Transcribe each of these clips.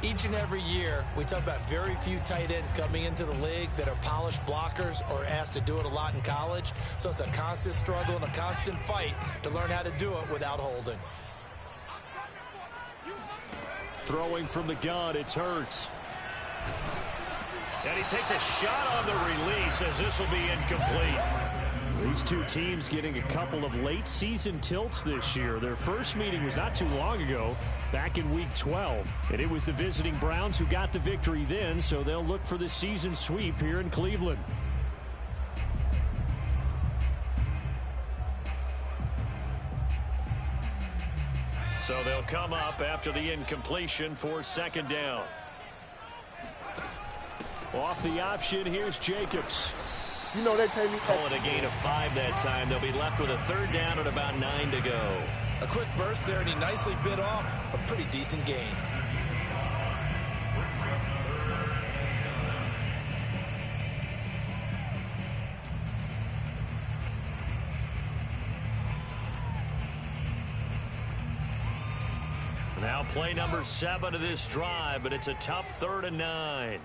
Each and every year, we talk about very few tight ends coming into the league that are polished blockers or asked to do it a lot in college. So it's a constant struggle and a constant fight to learn how to do it without holding. Throwing from the gun, it's Hurts. And he takes a shot on the release as this will be incomplete. These two teams getting a couple of late season tilts this year. Their first meeting was not too long ago, back in week 12. And it was the visiting Browns who got the victory then, so they'll look for the season sweep here in Cleveland. So they'll come up after the incompletion for second down. Off the option, here's Jacobs. You know they pay me. Call it a gain of 5 that time. They'll be left with a third down and about 9 to go. A quick burst there, and he nicely bit off a pretty decent gain. Now play number 7 of this drive, but it's a tough 3rd and 9.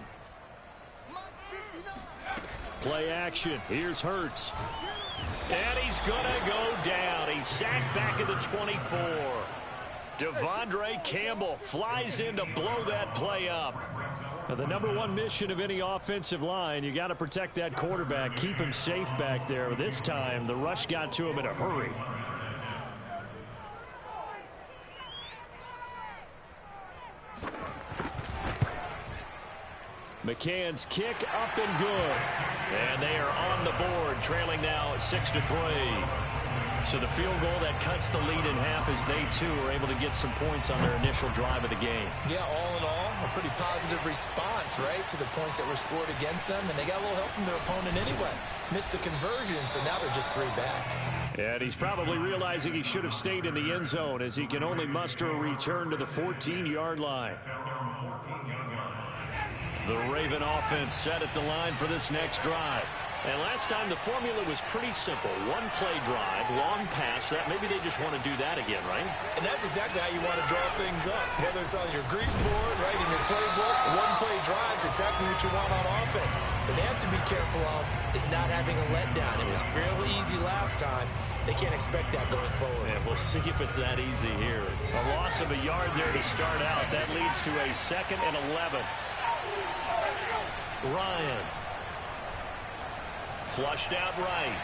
Play action. Here's Hurts. And he's going to go down. He's sacked back at the 24. Devondre Campbell flies in to blow that play up. Now, the number one mission of any offensive line, you got to protect that quarterback, keep him safe back there. This time, the rush got to him in a hurry. McCann's kick up and good. And they are on the board, trailing now 6-3. So the field goal that cuts the lead in half as they, too, are able to get some points on their initial drive of the game. Yeah, all in all, a pretty positive response, right, to the points that were scored against them. And they got a little help from their opponent anyway. Missed the conversion, so now they're just 3 back. And he's probably realizing he should have stayed in the end zone as he can only muster a return to the 14-yard line. The Raven offense set at the line for this next drive. And last time the formula was pretty simple. 1-play drive, long pass. That maybe they just want to do that again, right? And that's exactly how you want to draw things up. Whether it's on your grease board, right, in your playbook, 1-play drives exactly what you want on offense. But they have to be careful of is not having a letdown. It was fairly easy last time. They can't expect that going forward. Yeah, we'll see if it's that easy here. A loss of a yard there to start out. That leads to a 2nd and 11. Ryan. Flushed out right.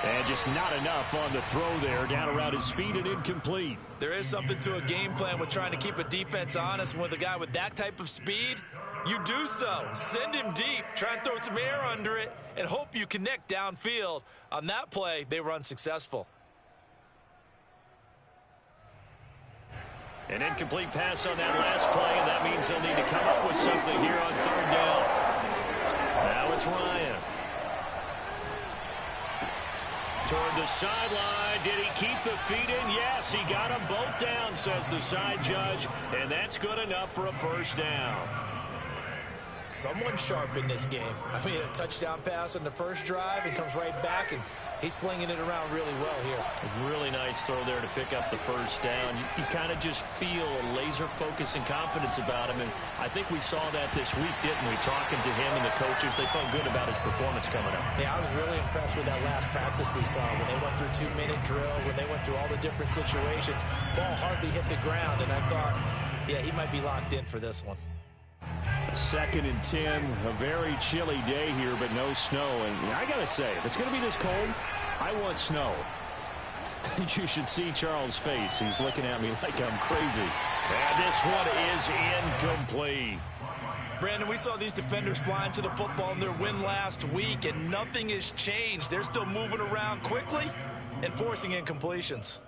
And just not enough on the throw there. Down around his feet and incomplete. There is something to a game plan with trying to keep a defense honest. With a guy with that type of speed, you do so. Send him deep. Try and throw some air under it and hope you connect downfield. On that play, they were unsuccessful. An incomplete pass on that last play, and that means they'll need to come up with something here on 3rd down. Now it's Ryan. Toward the sideline. Did he keep the feet in? Yes, he got them both down, says the side judge, and that's good enough for a 1st down. Someone sharp in this game. I mean, a touchdown pass on the first drive and comes right back, and he's flinging it around really well here. A really nice throw there to pick up the 1st down. You kind of just feel a laser focus and confidence about him, and I think we saw that this week, didn't we? Talking to him and the coaches, they felt good about his performance coming up. Yeah, I was really impressed with that last practice we saw when they went through 2-minute drill, when they went through all the different situations. Ball hardly hit the ground, and I thought, yeah, he might be locked in for this one. 2nd and 10, a very chilly day here, but no snow. And I got to say, if it's going to be this cold, I want snow. You should see Charles' face. He's looking at me like I'm crazy. And this one is incomplete. Brandon, we saw these defenders flying to the football in their win last week, and nothing has changed. They're still moving around quickly and forcing incompletions.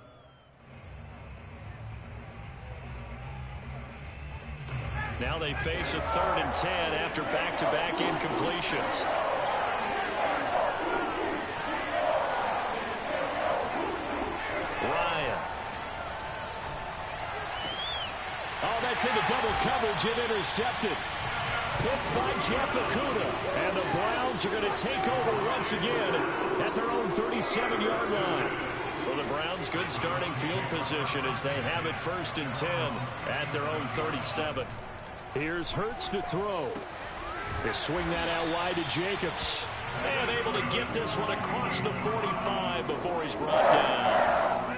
Now they face a 3rd and 10 after back-to-back incompletions. Ryan. Oh, that's into double coverage and intercepted. Picked by Jeff Okudah. And the Browns are going to take over once again at their own 37-yard line. For the Browns, good starting field position as they have it 1st and 10 at their own 37. Here's Hurts to throw. They swing that out wide to Jacobs. And able to get this one across the 45 before he's brought down.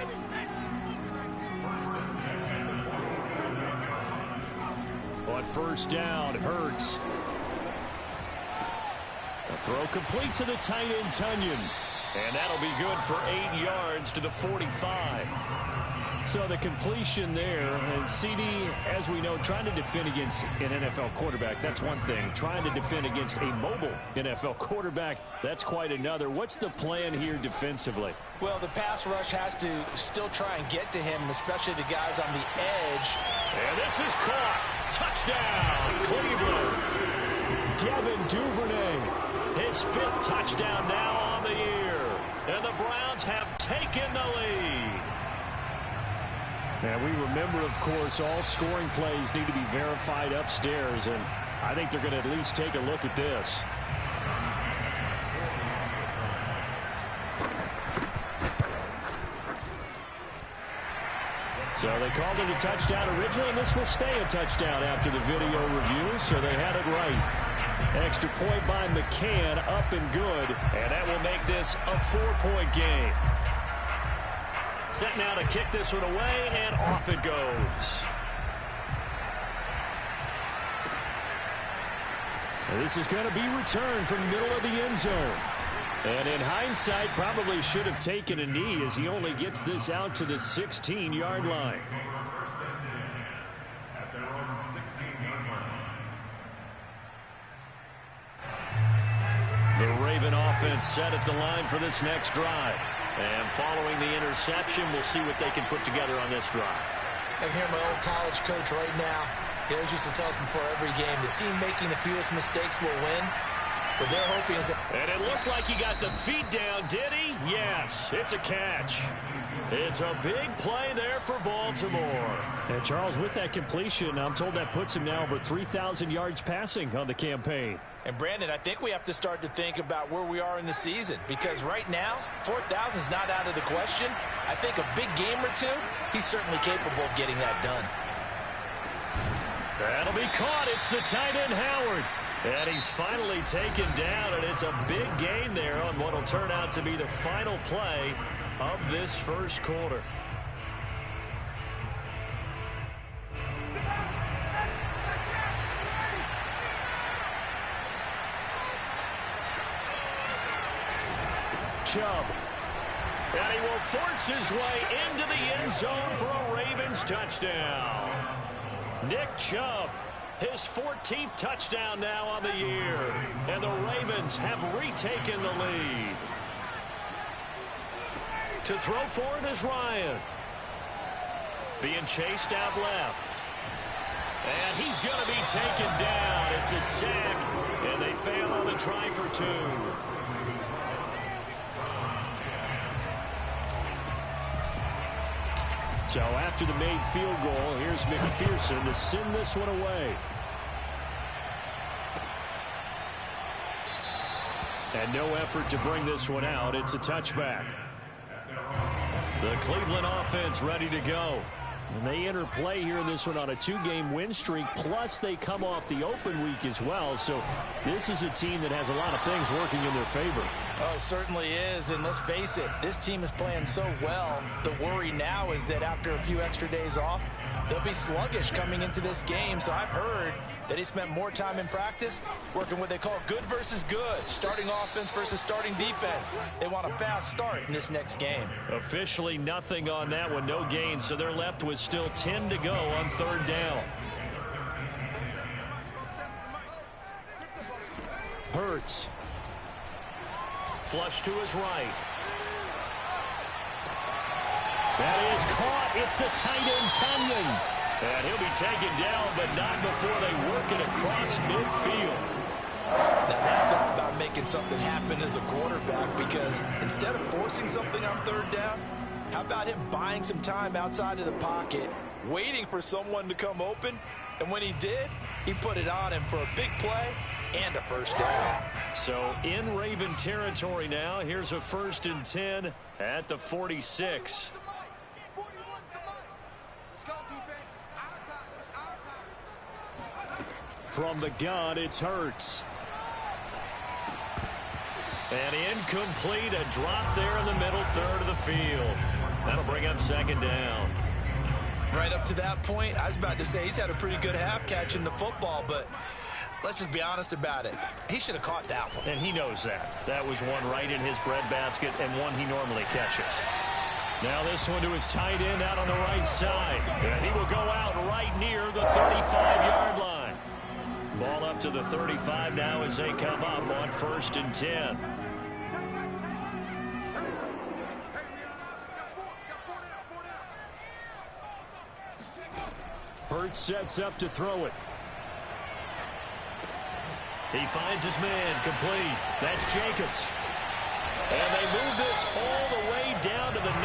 On first down, Hurts. The throw complete to the tight end, Tonyan. And that'll be good for 8 yards to the 45. So the completion there, and CD, as we know, trying to defend against an NFL quarterback, that's one thing. Trying to defend against a mobile NFL quarterback, that's quite another. What's the plan here defensively? Well, the pass rush has to still try and get to him, especially the guys on the edge. And this is caught. Touchdown, Cleveland. Devin Duvernay. His 5th touchdown now on the year. And the Browns have taken the lead. And we remember, of course, all scoring plays need to be verified upstairs, and I think they're going to at least take a look at this. So they called it a touchdown originally, and this will stay a touchdown after the video review, so they had it right. Extra point by McCann, up and good. And that will make this a 4-point game. Set now to kick this one away, and off it goes. And this is going to be returned from the middle of the end zone. And in hindsight, probably should have taken a knee as he only gets this out to the 16-yard line. The Raven offense set at the line for this next drive. And following the interception, we'll see what they can put together on this drive. I can hear my old college coach right now. He always used to tell us before every game, the team making the fewest mistakes will win. What they're hoping is that... And it looked like he got the feet down, did he? Yes, it's a catch. It's a big play there for Baltimore. And Charles, with that completion, I'm told that puts him now over 3,000 yards passing on the campaign. And Brandon, I think we have to start to think about where we are in the season, because right now, 4,000 is not out of the question. I think a big game or two, he's certainly capable of getting that done. That'll be caught. It's the tight end, Howard. And he's finally taken down, and it's a big gain there on what will turn out to be the final play of this first quarter. Chubb. And he will force his way into the end zone for a Ravens touchdown. Nick Chubb, his 14th touchdown now on the year. And the Ravens have retaken the lead. To throw for it is Ryan. Being chased out left. And he's going to be taken down. It's a sack, and they fail on the try for 2. So after the made field goal, here's McPherson to send this one away. And no effort to bring this one out. It's a touchback. The Cleveland offense ready to go. And they enter play here in this one on a 2-game win streak, plus they come off the open week as well. So this is a team that has a lot of things working in their favor. Oh, it certainly is, and let's face it, this team is playing so well. The worry now is that after a few extra days off, they'll be sluggish coming into this game. So I've heard that he spent more time in practice working what they call good versus good, starting offense versus starting defense. They want a fast start in this next game. Officially nothing on that one, no gain, so they're left with still 10 to go on 3rd down. Hurts. Flush to his right. That is caught. It's the tight end, Tonyan. And he'll be taken down, but not before they work it across midfield. Now that's all about making something happen as a quarterback, because instead of forcing something on 3rd down, how about him buying some time outside of the pocket, waiting for someone to come open, and when he did, he put it on him for a big play and a 1st down. So in Raven territory now, here's a 1st and 10 at the 46. From the gun, it's Hurts. And incomplete, a drop there in the middle third of the field. That'll bring up second down. Right up to that point, I was about to say he's had a pretty good half catching the football, but let's just be honest about it. He should have caught that one. And he knows that. That was one right in his breadbasket and one he normally catches. Now this one to his tight end out on the right side. And he will go out right near the 35-yard line. Ball up to the 35 now as they come up on 1st and 10. Hurts sets up to throw it. He finds his man, complete. That's Jacobs. And they move this all the way down to the 9.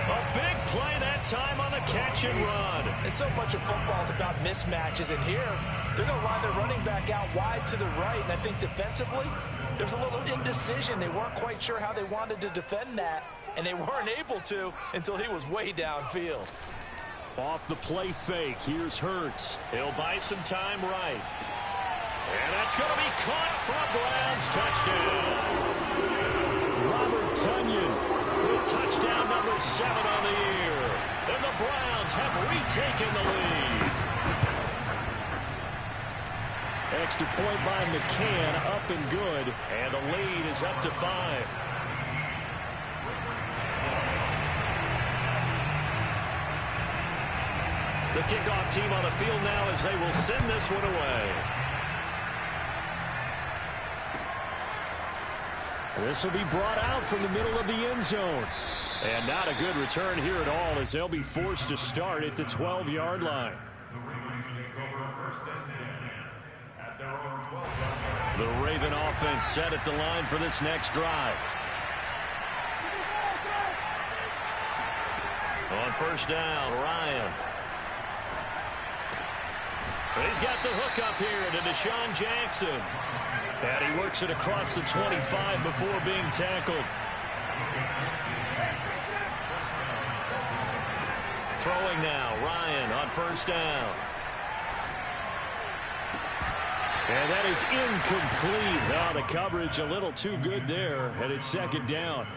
A big play that time on the catch and run. And so much of football is about mismatches, and here they're going to line their running back out wide to the right, and I think defensively there's a little indecision. They weren't quite sure how they wanted to defend that, and they weren't able to until he was way downfield. Off the play fake, here's Hurts. He'll buy some time right. And that's going to be caught for a Browns touchdown. Robert Tonyan with touchdown number 7 on the year. And the Browns have retaken the lead. Extra point by McCann, up and good. And the lead is up to 5. The kickoff team on the field now as they will send this one away. This will be brought out from the middle of the end zone. And not a good return here at all as they'll be forced to start at the 12-yard line. The Raven offense set at the line for this next drive. On 1st down, Ryan. He's got the hook up here to Deshaun Jackson. And he works it across the 25 before being tackled. Throwing now, Ryan on 1st down. And that is incomplete. Oh, the coverage a little too good there, and it's 2nd down.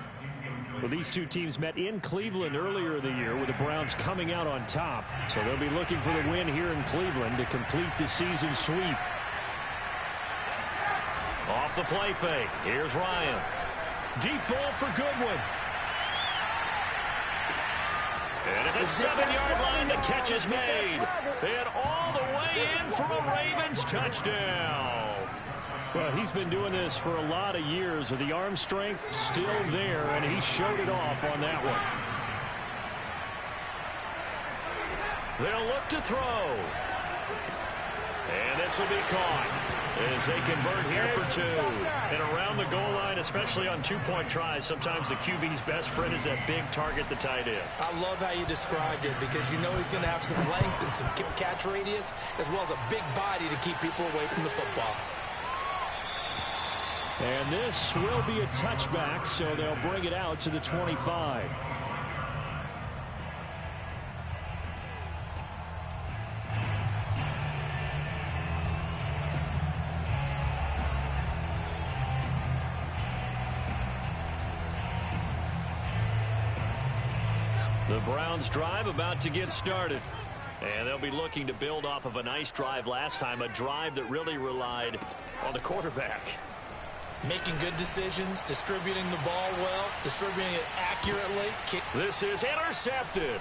Well, these two teams met in Cleveland earlier in the year with the Browns coming out on top. So they'll be looking for the win here in Cleveland to complete the season sweep. Off the play fake. Here's Ryan. Deep ball for Goodwin. And at the 7-yard line, the catch is made. And all the way in for a Ravens touchdown. Well, he's been doing this for a lot of years with the arm strength still there, and he showed it off on that one. They'll look to throw. And this will be caught as they convert here for 2. And around the goal line, especially on 2-point tries, sometimes the QB's best friend is that big target, the tight end. I love how you described it because you know he's going to have some length and some catch radius as well as a big body to keep people away from the football. And this will be a touchback, so they'll bring it out to the 25. The Browns drive about to get started. And they'll be looking to build off of a nice drive last time, a drive that really relied on the quarterback. Making good decisions, distributing the ball well, distributing it accurately. This is intercepted.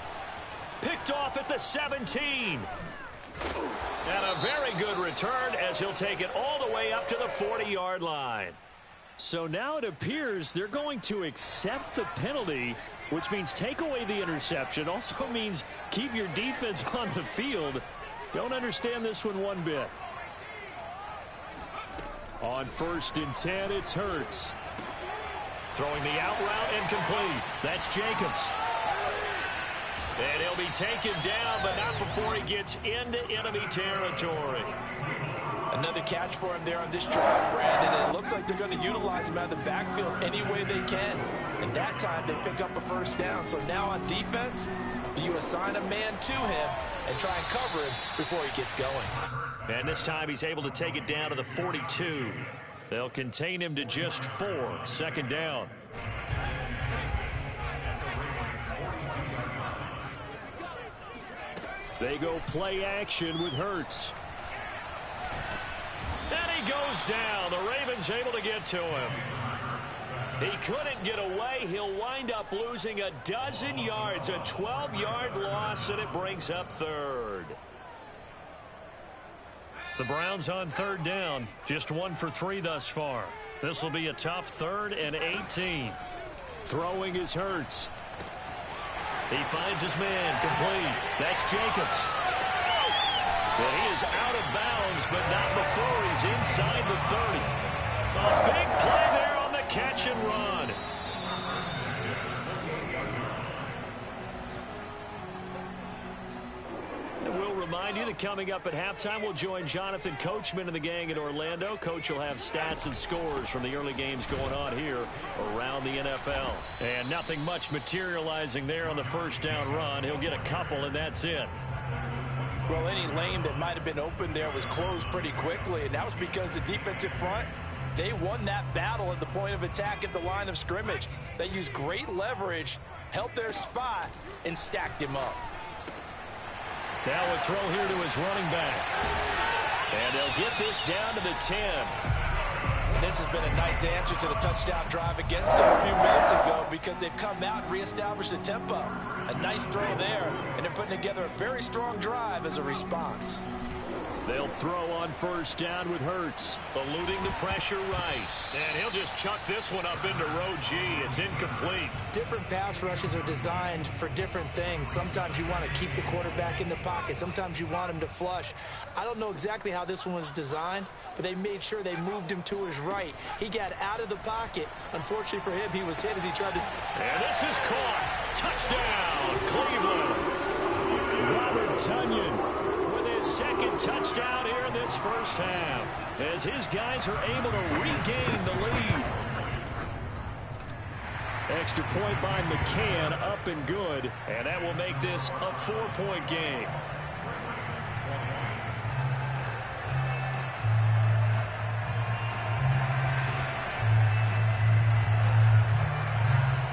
Picked off at the 17. And a very good return as he'll take it all the way up to the 40-yard line. So now it appears they're going to accept the penalty, which means take away the interception. Also means keep your defense on the field. Don't understand this one bit. On 1st and 10, it's Hurts. Throwing the out route incomplete. That's Jacobs. And he'll be taken down, but not before he gets into enemy territory. Another catch for him there on this drive, Brandon. And it looks like they're going to utilize him out of the backfield any way they can. And that time they pick up a 1st down. So now on defense, that you assign a man to him and try and cover him before he gets going. And this time he's able to take it down to the 42. They'll contain him to just 4. Second down. They go play action with Hurts. And he goes down. The Ravens able to get to him. He couldn't get away. He'll wind up losing a dozen yards, a 12-yard loss, and it brings up third. The Browns on third down, just 1 for 3 thus far. This will be a tough 3rd and 18. Throwing is Hurts. He finds his man, complete. That's Jacobs. And he is out of bounds, but not before he's inside the 30. A big play there on the catch and run. And we'll remind you that coming up at halftime, we'll join Jonathan Coachman and the gang in Orlando. Coach will have stats and scores from the early games going on here around the NFL. And nothing much materializing there on the first down run. He'll get a couple, and that's it. Well, any lane that might have been open there was closed pretty quickly, and that was because the defensive front, they won that battle at the point of attack at the line of scrimmage. They used great leverage, held their spot, and stacked him up. Now a throw here to his running back. And they'll get this down to the 10. And this has been a nice answer to the touchdown drive against them a few minutes ago because they've come out and reestablished the tempo. A nice throw there, and they're putting together a very strong drive as a response. They'll throw on first down with Hurts. Eluding the pressure right. And he'll just chuck this one up into row G. It's incomplete. Different pass rushes are designed for different things. Sometimes you want to keep the quarterback in the pocket. Sometimes you want him to flush. I don't know exactly how this one was designed, but they made sure they moved him to his right. He got out of the pocket. Unfortunately for him, he was hit as he tried to... And this is caught. Touchdown, Cleveland. Robert Tonyan. Second touchdown here in this first half as his guys are able to regain the lead. Extra point by McCann, up and good. And that will make this a 4-point game.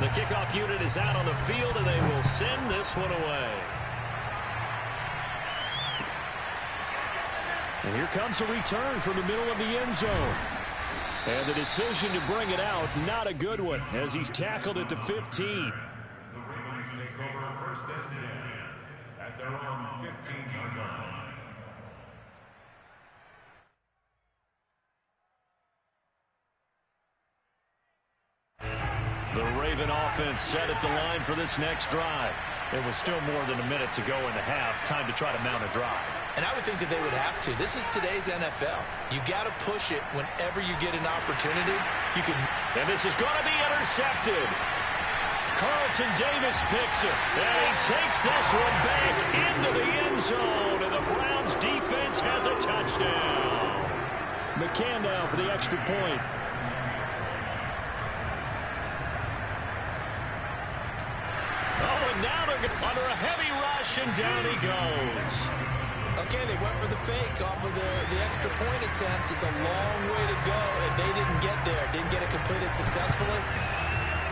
The kickoff unit is out on the field, and they will send this one away. And here comes a return from the middle of the end zone. And the decision to bring it out, not a good one, as he's tackled at the 15. The Ravens take over first and 10 at their own 15-yard line. The Raven offense set at the line for this next drive. There was still more than a minute to go in the half. Time to try to mount a drive. And I would think that they would have to. This is today's NFL. You got to push it whenever you get an opportunity. You can. And this is going to be intercepted. Carlton Davis picks it. And he takes this one back into the end zone. And the Browns defense has a touchdown. McCann now for the extra point. Oh, and now they're under a heavy rush, and down he goes. Okay, they went for the fake off of the extra point attempt. It's a long way to go, and they didn't get there. Didn't get it completed successfully.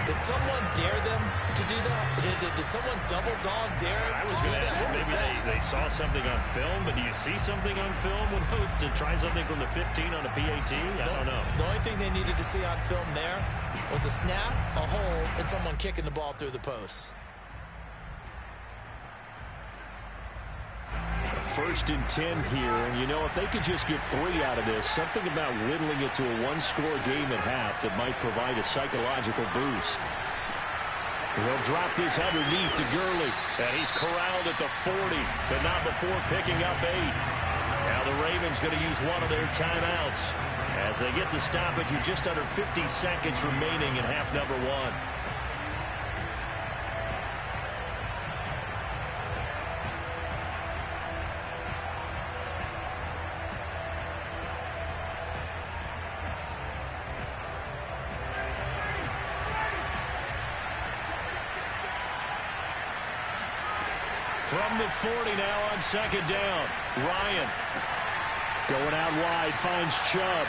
Did someone dare them to do that? Did someone double dog dare to do that? What was maybe that? they saw something on film, but do you see something on film when those to try something from the 15 on a PAT? I don't know. The only thing they needed to see on film there was a snap, a hole, and someone kicking the ball through the post. First and 10 here, and you know, if they could just get 3 out of this, something about whittling it to a one-score game at half that might provide a psychological boost. They'll drop this underneath to Gurley. And he's corralled at the 40, but not before picking up 8. Now the Ravens going to use one of their timeouts as they get the stoppage with just under 50 seconds remaining in half number 1. From the 40 now on second down. Ryan going out wide, finds Chubb.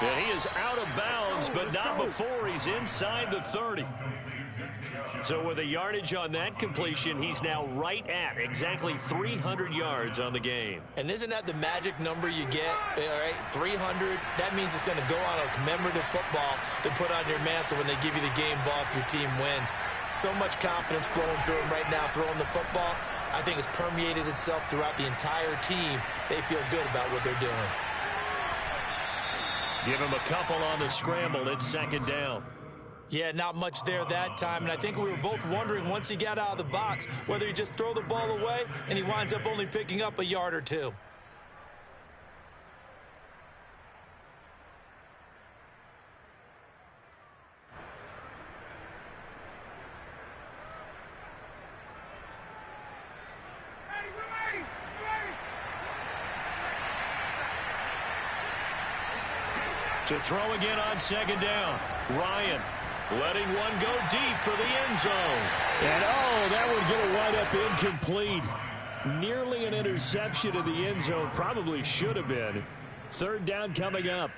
And he is out of bounds, but not before he's inside the 30. So with a yardage on that completion, he's now right at exactly 300 yards on the game. And isn't that the magic number you get? All right, 300. That means it's going to go on a commemorative football to put on your mantle when they give you the game ball if your team wins. So much confidence flowing through him right now throwing the football. I think it's permeated itself throughout the entire team. They feel good about what they're doing. Give him a couple on the scramble. It's second down. Yeah, not much there that time, and I think we were both wondering once he got out of the box whether he just throw the ball away and he winds up only picking up a yard or two. To throw again on second down. Ryan letting one go deep for the end zone. And, oh, that would get a wide-up incomplete. Nearly an interception in the end zone. Probably should have been. Third down coming up.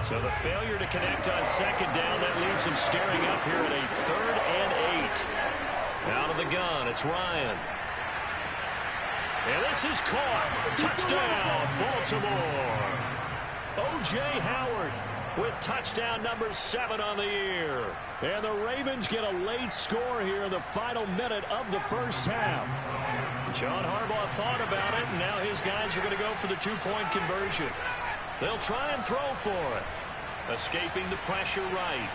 So the failure to connect on second down, that leaves him staring up here at a 3rd and 8. Out of the gun, it's Ryan. And this is caught. Touchdown, Baltimore. O.J. Howard with touchdown number 7 on the year. And the Ravens get a late score here in the final minute of the first half. John Harbaugh thought about it, and now his guys are going to go for the 2-point conversion. They'll try and throw for it. Escaping the pressure right.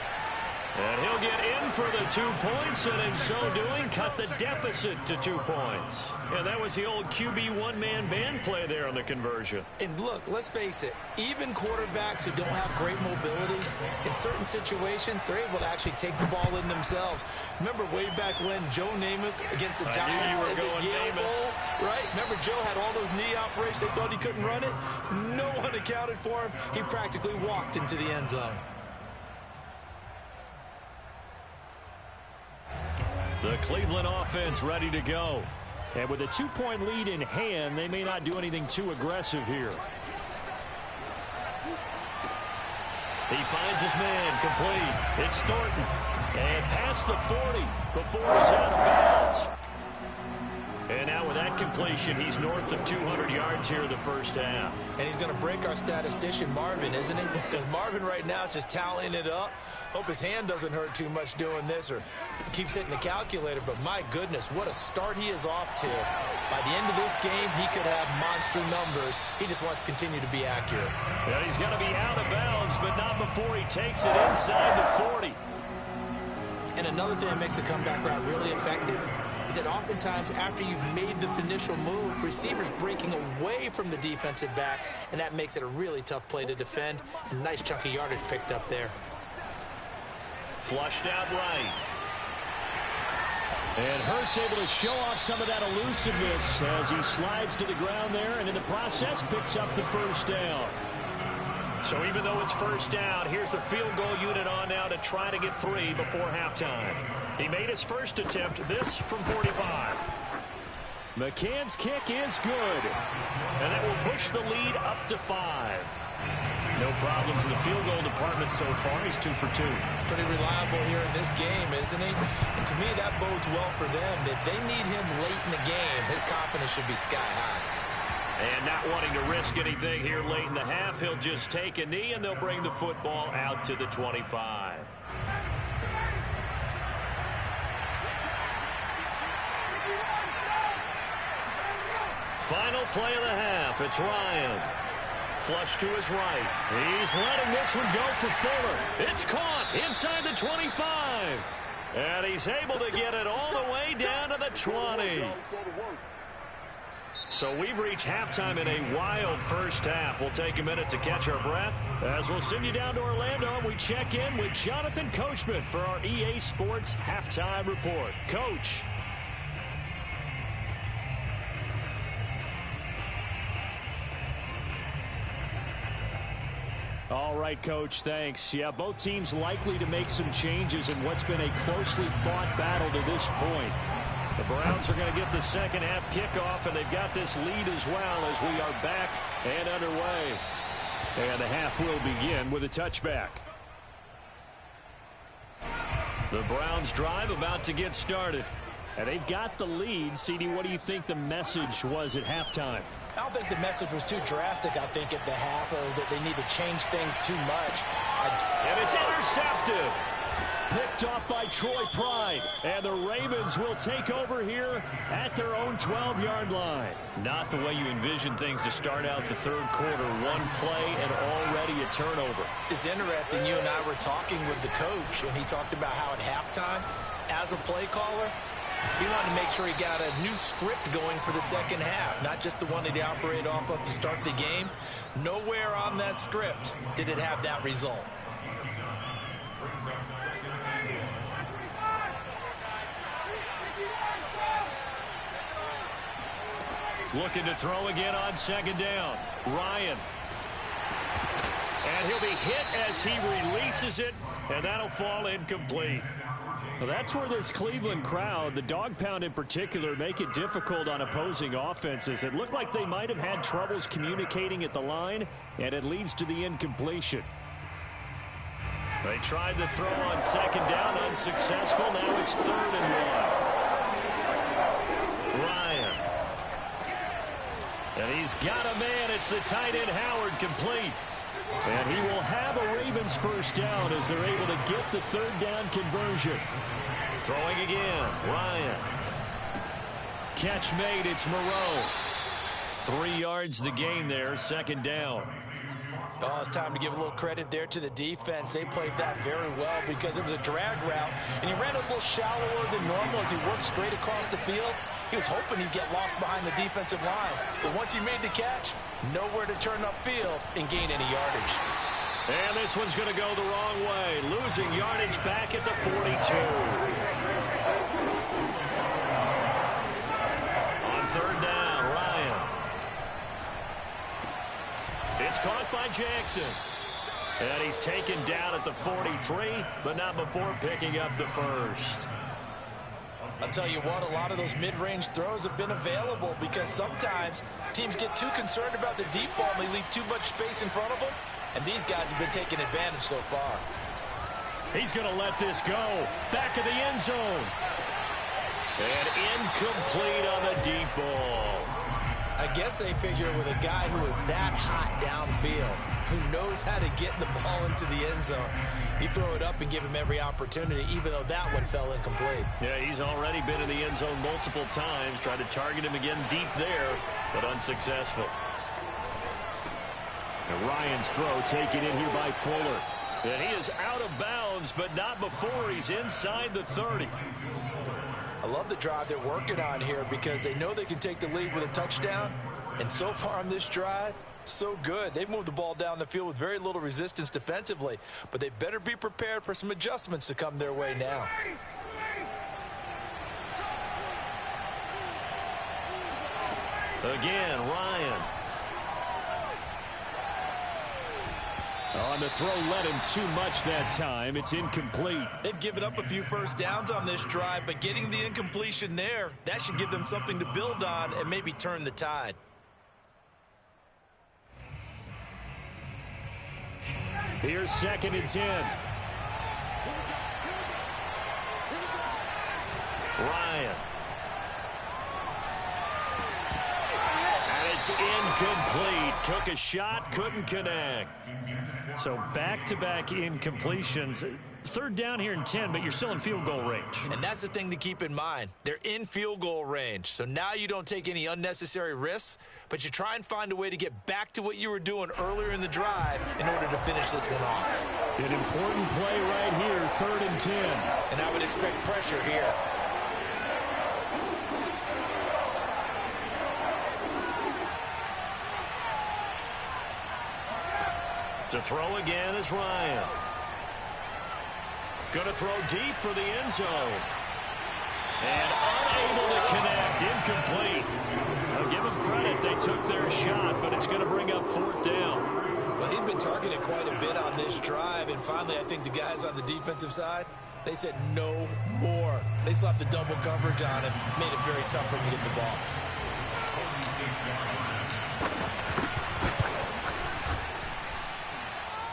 And he'll get in for the 2 points, and in so doing, cut the deficit to 2 points. And that was the old QB one-man band play there on the conversion. And look, let's face it, even quarterbacks who don't have great mobility, in certain situations, they're able to actually take the ball in themselves. Remember way back when Joe Namath against the Giants at the Yale Bowl, right? Remember Joe had all those knee operations, they thought he couldn't run it? No one accounted for him. He practically walked into the end zone. The Cleveland offense ready to go. And with a 2-point lead in hand, they may not do anything too aggressive here. He finds his man complete. It's Thornton. And past the 40 before he's out of bounds. And now with that completion, he's north of 200 yards here in the first half. And he's going to break our statistician, Marvin, isn't he? Because Marvin right now is just tallying it up. Hope his hand doesn't hurt too much doing this or keeps hitting the calculator. But my goodness, what a start he is off to. By the end of this game, he could have monster numbers. He just wants to continue to be accurate. Yeah, he's going to be out of bounds, but not before he takes it inside the 40. And another thing that makes the comeback route really effective is that oftentimes after you've made the initial move, receivers breaking away from the defensive back, and that makes it a really tough play to defend. A nice chunk of yardage picked up there. Flushed out right. And Hurts able to show off some of that elusiveness as he slides to the ground there, and in the process picks up the first down. So even though it's first down, here's the field goal unit on now to try to get 3 before halftime. He made his first attempt, this from 45. McCann's kick is good. And that will push the lead up to 5. No problems in the field goal department so far. He's 2 for 2. Pretty reliable here in this game, isn't he? And to me, that bodes well for them. If they need him late in the game, his confidence should be sky high. And not wanting to risk anything here late in the half, he'll just take a knee, and they'll bring the football out to the 25. Final play of the half. It's Ryan. Flush to his right. He's letting this one go for Fuller. It's caught inside the 25. And he's able to get it all the way down to the 20. So we've reached halftime in a wild first half. We'll take a minute to catch our breath as we'll send you down to Orlando and we check in with Jonathan Coachman for our EA Sports Halftime Report. Coach. All right, Coach, thanks. Yeah, both teams likely to make some changes in what's been a closely fought battle to this point. The Browns are going to get the second half kickoff, and they've got this lead as well as we are back and underway. And the half will begin with a touchback. The Browns drive about to get started. And they've got the lead. CD, what do you think the message was at halftime? I don't think the message was too drastic, I think, at the half, or that they need to change things too much. And it's intercepted. Picked off by Troy Pride. And the Ravens will take over here at their own 12-yard line. Not the way you envision things to start out the third quarter. One play and already a turnover. It's interesting. You and I were talking with the coach, and he talked about how at halftime, as a play caller, he wanted to make sure he got a new script going for the second half, not just the one that he operated off of to start the game. Nowhere on that script did it have that result. Looking to throw again on second down. Ryan. And he'll be hit as he releases it, and that'll fall incomplete. Well, that's where this Cleveland crowd, the dog pound in particular, make it difficult on opposing offenses. It looked like they might have had troubles communicating at the line, and it leads to the incompletion. They tried to throw on second down, unsuccessful. Now it's 3rd and 1. Ryan. And he's got a man. It's the tight end Howard, complete. And he will have a Ravens first down as they're able to get the 3rd down conversion. Throwing again, Ryan. Catch made, it's Moreau. 3 yards the gain there, 2nd down. Oh, it's time to give a little credit there to the defense. They played that very well because it was a drag route, and he ran a little shallower than normal as he worked straight across the field. He was hoping he'd get lost behind the defensive line. But once he made the catch, nowhere to turn upfield and gain any yardage. And this one's going to go the wrong way. Losing yardage back at the 42. On 3rd down, Ryan. It's caught by Jackson. And he's taken down at the 43, but not before picking up the first. I'll tell you what, a lot of those mid-range throws have been available because sometimes teams get too concerned about the deep ball and they leave too much space in front of them. And these guys have been taking advantage so far. He's going to let this go. Back of the end zone. And incomplete on the deep ball. I guess they figure with a guy who is that hot downfield, who knows how to get the ball into the end zone, you throw it up and give him every opportunity, even though that one fell incomplete. Yeah, he's already been in the end zone multiple times. Tried to target him again deep there, but unsuccessful. And Ryan's throw taken in here by Fuller. And he is out of bounds, but not before he's inside the 30. I love the drive they're working on here because they know they can take the lead with a touchdown. And so far on this drive, so good. They've moved the ball down the field with very little resistance defensively. But they better be prepared for some adjustments to come their way now. Again, Ryan. On the throw, led him too much that time. It's incomplete. They've given up a few first downs on this drive, but getting the incompletion there, that should give them something to build on and maybe turn the tide. Here's 2nd and 10. Ryan. And it's incomplete. Took a shot, couldn't connect. So back-to-back incompletions. 3rd down here and 10, but you're still in field goal range. And that's the thing to keep in mind. They're in field goal range. So now you don't take any unnecessary risks, but you try and find a way to get back to what you were doing earlier in the drive in order to finish this one off. An important play right here, 3rd and 10. And I would expect pressure here. To throw again is Ryan. Going to throw deep for the end zone. And unable to connect. Incomplete. I'll give them credit. They took their shot, but it's going to bring up 4th down. Well, he'd been targeted quite a bit on this drive, and finally I think the guys on the defensive side, they said no more. They slapped the double coverage on him, made it very tough for him to get the ball.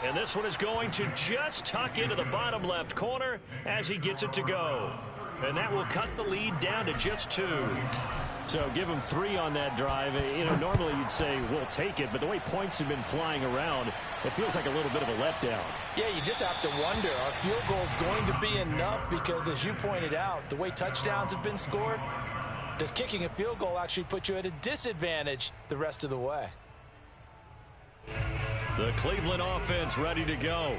And this one is going to just tuck into the bottom left corner as he gets it to go. And that will cut the lead down to just 2. So give him 3 on that drive. You know, normally you'd say we'll take it, but the way points have been flying around, it feels like a little bit of a letdown. Yeah, you just have to wonder, are field goals going to be enough? Because as you pointed out, the way touchdowns have been scored, does kicking a field goal actually put you at a disadvantage the rest of the way? The Cleveland offense ready to go.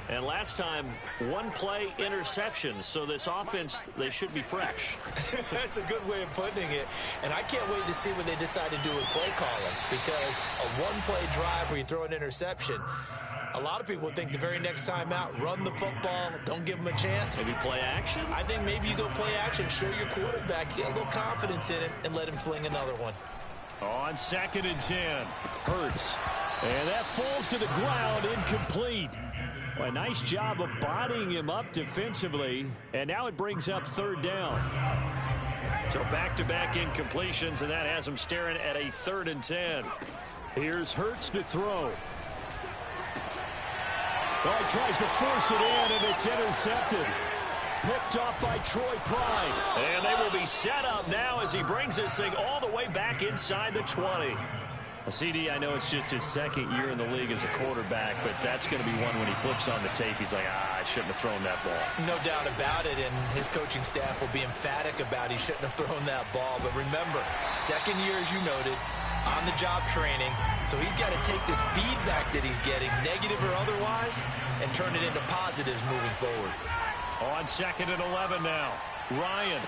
And last time, 1 play interception. So this offense, they should be fresh. That's a good way of putting it. And I can't wait to see what they decide to do with play calling. Because a 1-play drive where you throw an interception, a lot of people think the very next time out, run the football, don't give them a chance. Maybe play action? I think maybe you go play action, show your quarterback, get a little confidence in him, and let him fling another one. On 2nd and 10, Hurts. And that falls to the ground, incomplete. Well, a nice job of bodying him up defensively, and now it brings up 3rd down. So back-to-back incompletions, and that has him staring at a 3rd and 10. Here's Hurts to throw. Oh, he tries to force it in, and it's intercepted. Picked off by Troy Pride. And they will be set up now as he brings this thing all the way back inside the 20. CD, I know it's just his 2nd year in the league as a quarterback, but that's going to be one when he flips on the tape. He's like, I shouldn't have thrown that ball. No doubt about it, and his coaching staff will be emphatic about he shouldn't have thrown that ball. But remember, 2nd year, as you noted, on-the-job training, so he's got to take this feedback that he's getting, negative or otherwise, and turn it into positives moving forward. On 2nd and 11 now, Ryan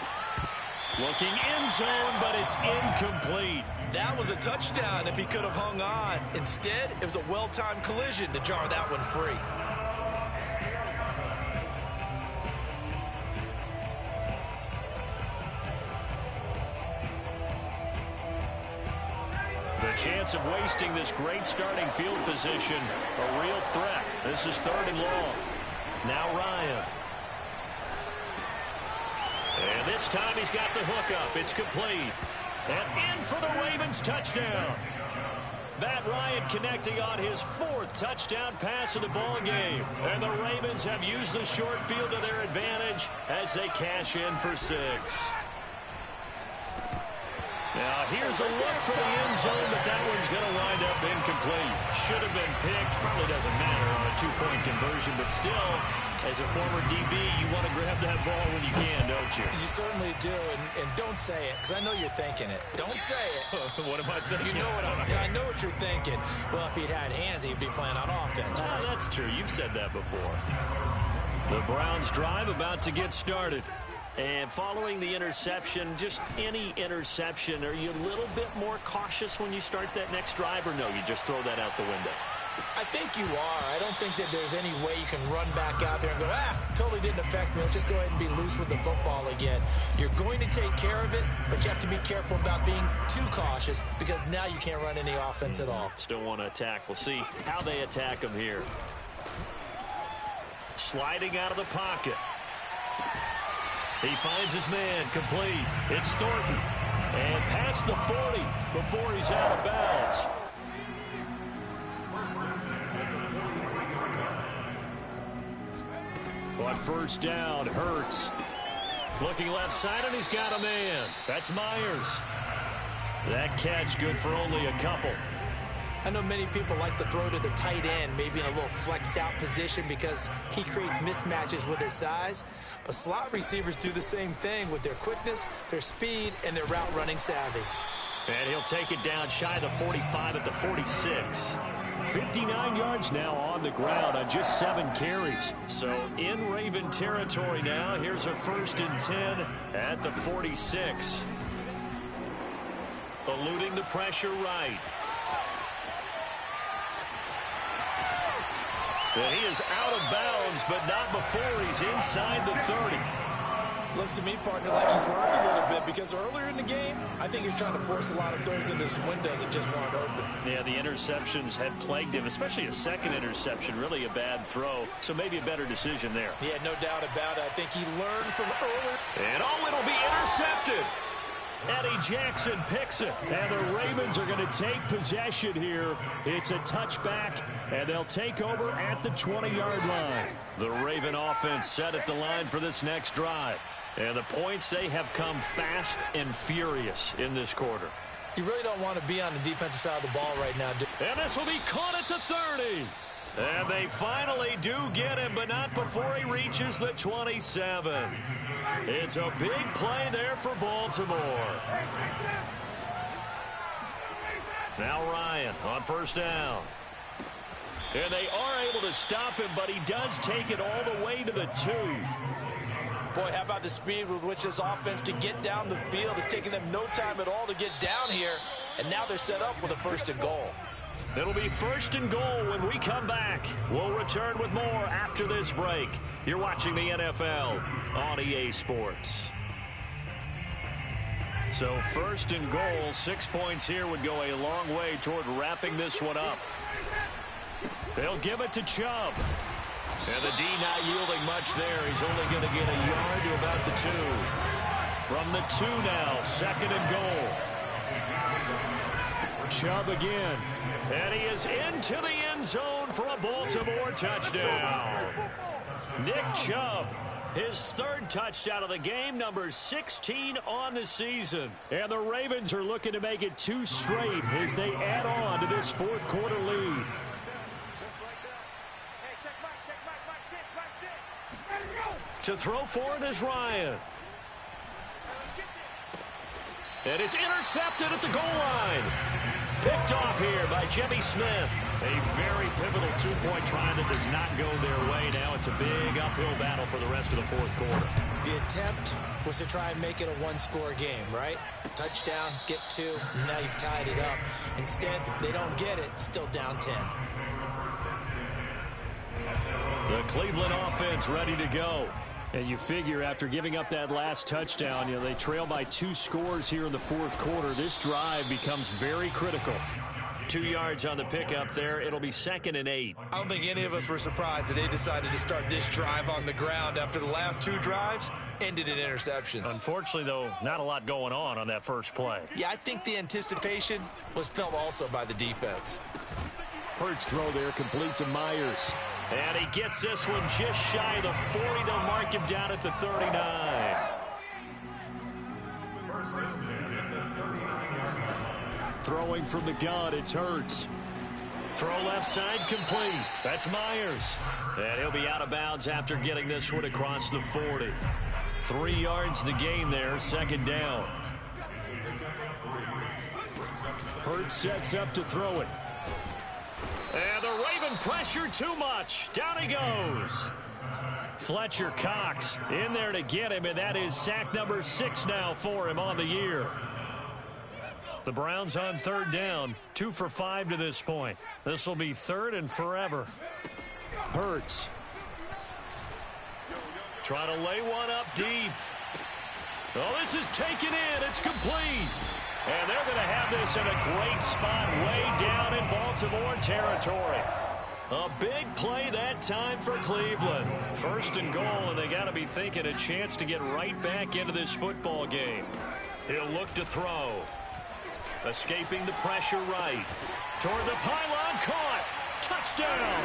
looking end zone, but it's incomplete. That was a touchdown if he could have hung on. Instead, it was a well-timed collision to jar that one free. The chance of wasting this great starting field position, a real threat. This is 3rd and long. Now Ryan. And this time he's got the hook up. It's complete. And in for the Ravens touchdown. Matt Ryan connecting on his 4th touchdown pass of the ball game. And the Ravens have used the short field to their advantage as they cash in for 6. Now here's a look for the end zone, but that one's going to wind up incomplete. Should have been picked. Probably doesn't matter on a 2-point conversion, but still, as a former DB, you want to grab that ball when you can, don't you? You certainly do, and don't say it, because I know you're thinking it. Don't say it. What am I thinking? You know what I know what you're thinking. Well, if he'd had hands, he'd be playing on offense. Right? That's true. You've said that before. The Browns drive about to get started. And following the interception, just any interception, are you a little bit more cautious when you start that next drive, or no, you just throw that out the window? I think you are. I don't think that there's any way you can run back out there and go, totally didn't affect me. Let's just go ahead and be loose with the football again. You're going to take care of it, but you have to be careful about being too cautious because now you can't run any offense at all. Still want to attack. We'll see how they attack him here. Sliding out of the pocket. He finds his man, complete. It's Thornton. And past the 40 before he's out of bounds. On 1st down, Hurts. Looking left side, and he's got a man. That's Myers. That catch good for only a couple. I know many people like to throw to the tight end, maybe in a little flexed out position because he creates mismatches with his size. But slot receivers do the same thing with their quickness, their speed, and their route running savvy. And he'll take it down shy of the 45 at the 46. 59 yards now on the ground on just 7 carries. So in Raven territory now. Here's a 1st and 10 at the 46. Eluding the pressure right. And he is out of bounds, but not before he's inside the 30. Looks to me, partner, like he's learned a little bit, because earlier in the game, I think he was trying to force a lot of throws into some windows that just weren't open. Yeah, the interceptions had plagued him, especially a second interception, really a bad throw. So maybe a better decision there. Yeah, no doubt about it. I think he learned from earlier. And it'll be intercepted. Eddie Jackson picks it, and the Ravens are going to take possession here. It's a touchback, and they'll take over at the 20-yard line. The Raven offense set at the line for this next drive. And the points, they have come fast and furious in this quarter. You really don't want to be on the defensive side of the ball right now. And this will be caught at the 30. And they finally do get him, but not before he reaches the 27. It's a big play there for Baltimore. Now Ryan on first down. And they are able to stop him, but he does take it all the way to the 2. Boy, how about the speed with which this offense can get down the field? It's taking them no time at all to get down here, and now they're set up with a 1st and goal. It'll be 1st and goal when we come back. We'll return with more after this break. You're watching the NFL on EA Sports. So 1st and goal, 6 points here would go a long way toward wrapping this one up. They'll give it to Chubb. And the D not yielding much there. He's only going to get a yard to about the 2. From the 2 now, 2nd and goal. Chubb again. And he is into the end zone for a Baltimore touchdown. Nick Chubb, his 3rd touchdown of the game, number 16 on the season. And the Ravens are looking to make it 2 straight as they add on to this 4th quarter lead. To throw for it is Ryan. And it's intercepted at the goal line. Picked off here by Jimmy Smith. A very pivotal 2-point try that does not go their way. Now it's a big uphill battle for the rest of the 4th quarter. The attempt was to try and make it a 1-score game, right? Touchdown, get 2, and now you've tied it up. Instead, they don't get it, still down 10. The Cleveland offense ready to go. And you figure after giving up that last touchdown, they trail by 2 scores here in the 4th quarter. This drive becomes very critical. 2 yards on the pickup there. It'll be 2nd and 8. I don't think any of us were surprised that they decided to start this drive on the ground after the last 2 drives ended in interceptions. Unfortunately, though, not a lot going on that first play. Yeah, I think the anticipation was felt also by the defense. Hurts throw there, complete to Myers. And he gets this one just shy of the 40. They'll mark him down at the 39. Throwing from the gun, it's Hurts. Throw left side complete. That's Myers. And he'll be out of bounds after getting this one across the 40. 3 yards the gain there, 2nd down. Hurts sets up to throw it. And the Raven pressure too much. Down he goes. Fletcher Cox in there to get him, and that is sack number 6 now for him on the year. The Browns on 3rd down, 2 for 5 to this point. This will be 3rd and forever. Hurts. Trying to lay one up deep. Oh, this is taken in. It's complete. And they're going to have this in a great spot way down in Baltimore territory. A big play that time for Cleveland. 1st and goal, and they got to be thinking a chance to get right back into this football game. He'll look to throw. Escaping the pressure right. Toward the pylon, caught. Touchdown.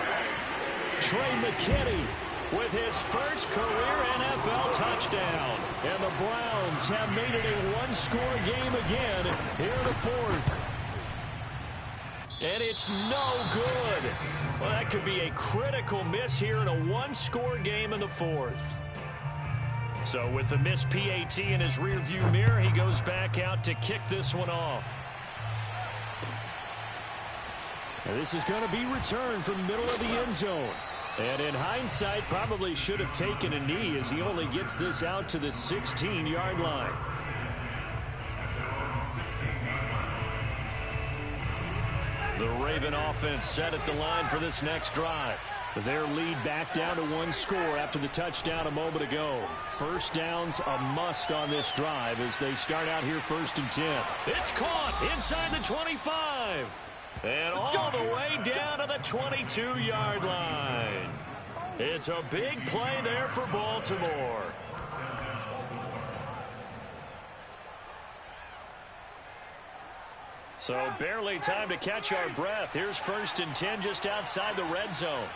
Trey McKinney with his first career NFL touchdown. And the Browns have made it a 1-score game again here in the 4th. And it's no good. Well, that could be a critical miss here in a 1-score game in the 4th. So with the missed PAT in his rearview mirror, he goes back out to kick this one off. And this is going to be returned from the middle of the end zone. And in hindsight, probably should have taken a knee as he only gets this out to the 16-yard line. The Raven offense set at the line for this next drive. Their lead back down to 1 score after the touchdown a moment ago. First down's a must on this drive as they start out here 1st and 10. It's caught inside the 25. And all the way down to the 22-yard line. It's a big play there for Baltimore. So barely time to catch our breath. Here's 1st and 10 just outside the red zone.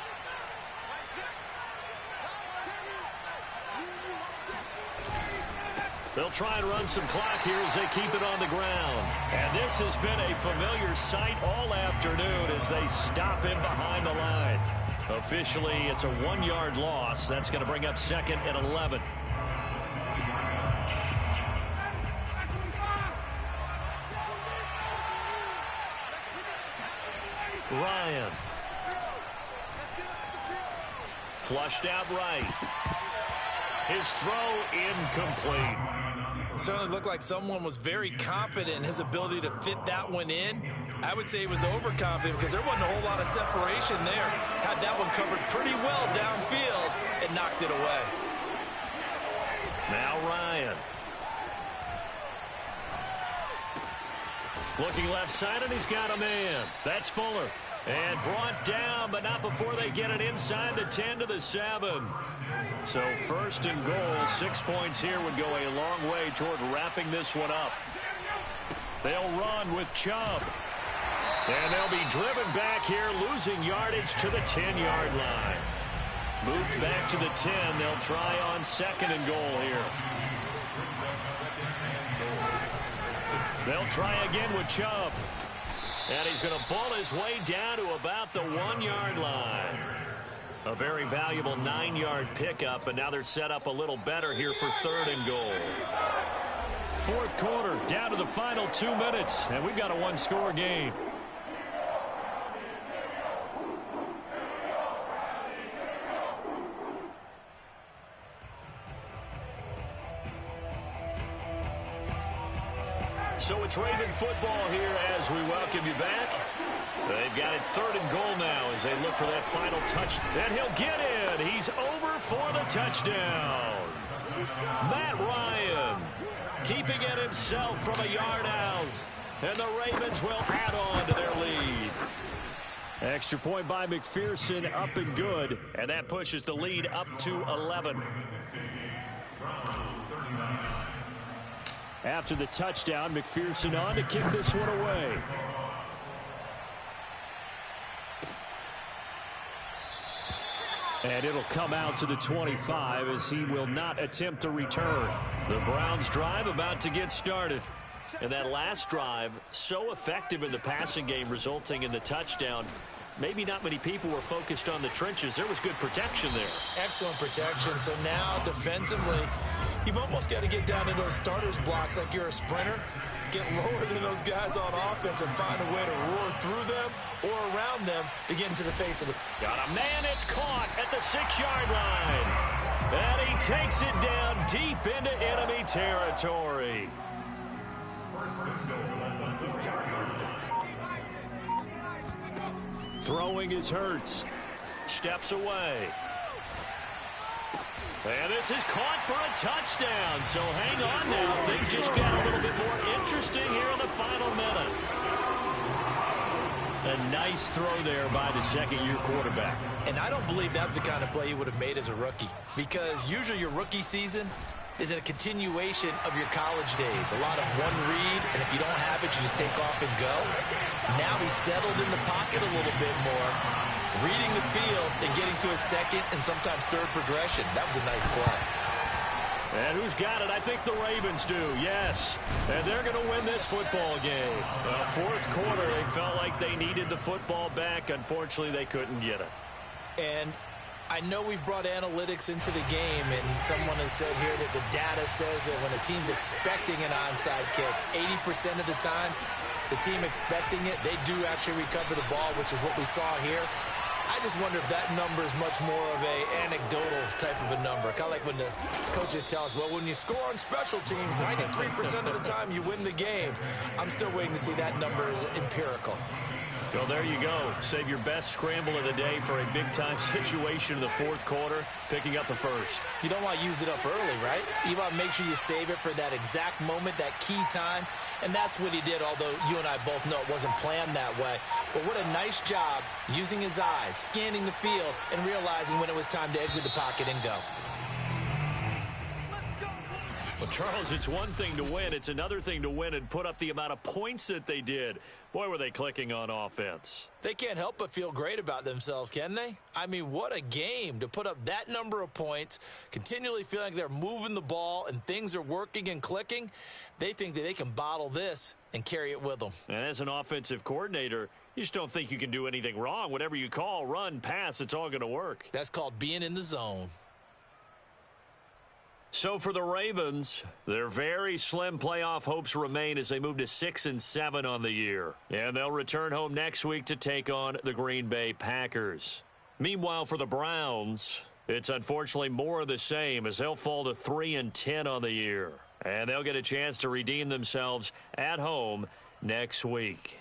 They'll try and run some clock here as they keep it on the ground. And this has been a familiar sight all afternoon as they stop him behind the line. Officially, it's a 1-yard loss. That's going to bring up 2nd and 11. Ryan. Flushed out right. His throw incomplete. Certainly looked like someone was very confident in his ability to fit that one in. I would say he was overconfident because there wasn't a whole lot of separation there. Had that one covered pretty well downfield and knocked it away. Now Ryan. Looking left side, and he's got a man. That's Fuller. And brought down, but not before they get it inside the 10 to the 7. So 1st and goal, 6 points here would go a long way toward wrapping this one up. They'll run with Chubb. And they'll be driven back here, losing yardage to the 10-yard line. Moved back to the 10. They'll try on 2nd and goal here. They'll try again with Chubb. And he's going to ball his way down to about the 1-yard line. A very valuable 9-yard pickup, and now they're set up a little better here for 3rd and goal. 4th quarter, down to the final 2 minutes, and we've got a 1-score game. So it's Raven football here as we welcome you back. They've got it 3rd and goal now as they look for that final touch. And he'll get in. He's over for the touchdown. Matt Ryan keeping it himself from a yard out. And the Ravens will add on to their lead. Extra point by McPherson, up and good. And that pushes the lead up to 11. After the touchdown, McPherson on to kick this one away. And it'll come out to the 25 as he will not attempt to return. The Browns drive about to get started. And that last drive, so effective in the passing game, resulting in the touchdown. Maybe not many people were focused on the trenches. There was good protection there. Excellent protection. So now defensively, you've almost got to get down to those starters blocks like you're a sprinter. Get lower than those guys on offense and find a way to roar through them or around them to get into the face of the... Got a man. It's caught at the 6-yard line. And he takes it down deep into enemy territory. Throwing is Hurts. Steps away. And this is caught for a touchdown. So hang on now. Things just got a little bit more interesting here in the final minute. A nice throw there by the second-year quarterback. And I don't believe that was the kind of play he would have made as a rookie. Because usually your rookie season is a continuation of your college days. A lot of one read, and if you don't have it, you just take off and go. Now he's settled in the pocket a little bit more, reading the field and getting to a second and sometimes third progression. That was a nice play. And who's got it? I think the Ravens do, yes. And they're going to win this football game. Fourth quarter, they felt like they needed the football back. Unfortunately, they couldn't get it. And I know we brought analytics into the game, and someone has said here that the data says that when a team's expecting an onside kick, 80% of the time, the team expecting it, they do actually recover the ball, which is what we saw here. I just wonder if that number is much more of a anecdotal type of a number. Kind of like when the coaches tell us, well, when you score on special teams, 93% of the time you win the game. I'm still waiting to see that number as empirical. Well, there you go. Save your best scramble of the day for a big-time situation in the fourth quarter, picking up the first. You don't want to use it up early, right? You want to make sure you save it for that exact moment, that key time. And that's what he did, although you and I both know it wasn't planned that way. But what a nice job using his eyes, scanning the field, and realizing when it was time to exit the pocket and go. Well, Charles, it's one thing to win. It's another thing to win and put up the amount of points that they did. Boy, were they clicking on offense. They can't help but feel great about themselves, can they? I mean, what a game to put up that number of points, continually feeling like they're moving the ball and things are working and clicking. They think that they can bottle this and carry it with them. And as an offensive coordinator, you just don't think you can do anything wrong. Whatever you call, run, pass, it's all going to work. That's called being in the zone. So for the Ravens, their very slim playoff hopes remain as they move to 6-7 on the year. And they'll return home next week to take on the Green Bay Packers. Meanwhile, for the Browns, it's unfortunately more of the same as they'll fall to 3-10 on the year. And they'll get a chance to redeem themselves at home next week.